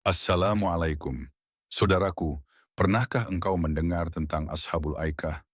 Assalamualaikum. Saudaraku, pernahkah engkau mendengar tentang Ashabul Aikah?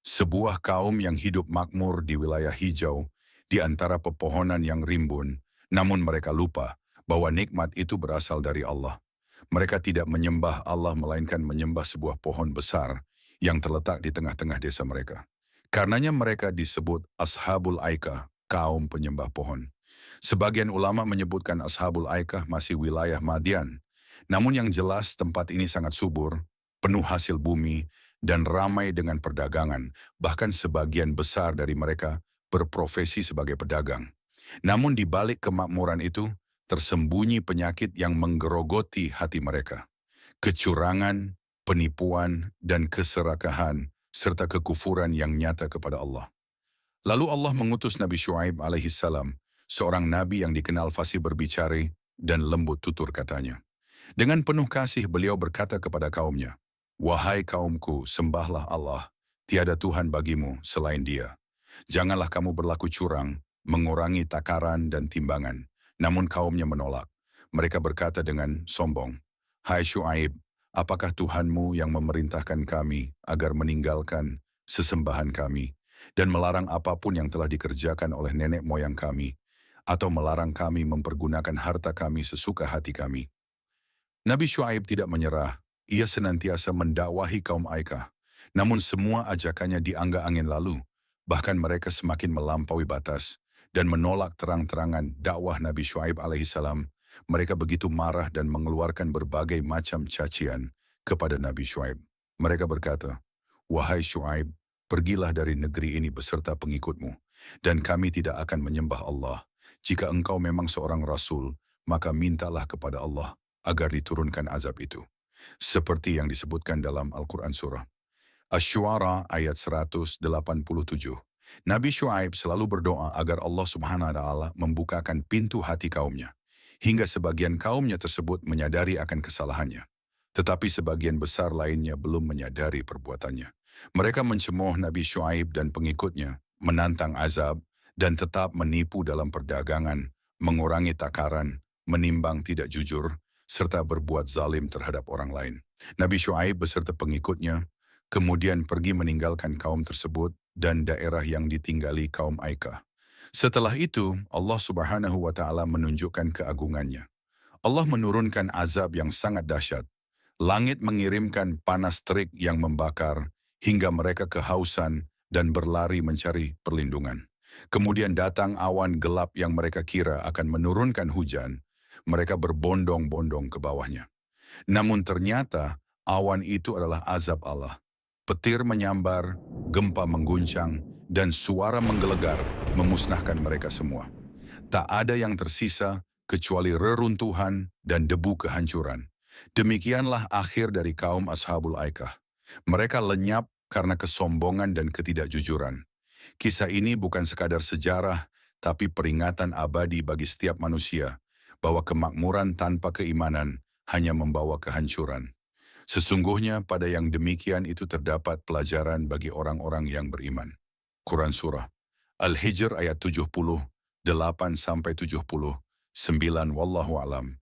Sebuah kaum yang hidup makmur di wilayah hijau, di antara pepohonan yang rimbun, namun mereka lupa bahwa nikmat itu berasal dari Allah. Mereka tidak menyembah Allah melainkan menyembah sebuah pohon besar yang terletak di tengah-tengah desa mereka. Karenanya mereka disebut Ashabul Aikah, kaum penyembah pohon. Sebagian ulama menyebutkan Ashabul Aikah masih wilayah Madian. Namun yang jelas tempat ini sangat subur, penuh hasil bumi, dan ramai dengan perdagangan. Bahkan sebagian besar dari mereka berprofesi sebagai pedagang. Namun di balik kemakmuran itu, tersembunyi penyakit yang menggerogoti hati mereka. Kecurangan, penipuan, dan keserakahan, serta kekufuran yang nyata kepada Allah. Lalu Allah mengutus Nabi Syuaib alaihissalam, seorang nabi yang dikenal fasih berbicara dan lembut tutur katanya. Dengan penuh kasih beliau berkata kepada kaumnya, "Wahai kaumku, sembahlah Allah, tiada Tuhan bagimu selain Dia. Janganlah kamu berlaku curang, mengurangi takaran dan timbangan." Namun kaumnya menolak. Mereka berkata dengan sombong, "Hai Syuaib, apakah Tuhanmu yang memerintahkan kami agar meninggalkan sesembahan kami dan melarang apapun yang telah dikerjakan oleh nenek moyang kami, atau melarang kami mempergunakan harta kami sesuka hati kami?" Nabi Syuaib tidak menyerah, ia senantiasa mendakwahi kaum Aikah. Namun semua ajakannya dianggap angin lalu, bahkan mereka semakin melampaui batas dan menolak terang-terangan dakwah Nabi Syuaib alaihissalam. Mereka begitu marah dan mengeluarkan berbagai macam cacian kepada Nabi Syuaib. Mereka berkata, "Wahai Syuaib, pergilah dari negeri ini beserta pengikutmu, dan kami tidak akan menyembah Allah. Jika engkau memang seorang rasul, maka mintalah kepada Allah agar diturunkan azab itu. Seperti yang disebutkan dalam Al-Quran Surah Asy-Syu'ara ayat 187. Nabi Syuaib selalu berdoa agar Allah Subhanahu wa Ta'ala membukakan pintu hati kaumnya, hingga sebagian kaumnya tersebut menyadari akan kesalahannya. Tetapi sebagian besar lainnya belum menyadari perbuatannya. Mereka mencemooh Nabi Syuaib dan pengikutnya, menantang azab, dan tetap menipu dalam perdagangan, mengurangi takaran, menimbang tidak jujur, serta berbuat zalim terhadap orang lain. Nabi Syuaib beserta pengikutnya kemudian pergi meninggalkan kaum tersebut dan daerah yang ditinggali kaum Aikah. Setelah itu, Allah Subhanahu wa Ta'ala menunjukkan keagungannya. Allah menurunkan azab yang sangat dahsyat. Langit mengirimkan panas terik yang membakar hingga mereka kehausan dan berlari mencari perlindungan. Kemudian datang awan gelap yang mereka kira akan menurunkan hujan. Mereka berbondong-bondong ke bawahnya. Namun ternyata awan itu adalah azab Allah. Petir menyambar, gempa mengguncang, dan suara menggelegar memusnahkan mereka semua. Tak ada yang tersisa kecuali reruntuhan dan debu kehancuran. Demikianlah akhir dari kaum Ashabul Aikah. Mereka lenyap karena kesombongan dan ketidakjujuran. Kisah ini bukan sekadar sejarah, tapi peringatan abadi bagi setiap manusia bahwa kemakmuran tanpa keimanan hanya membawa kehancuran. Sesungguhnya pada yang demikian itu terdapat pelajaran bagi orang-orang yang beriman. Quran Surah Al-Hijr ayat 78-79. Wallahu alam.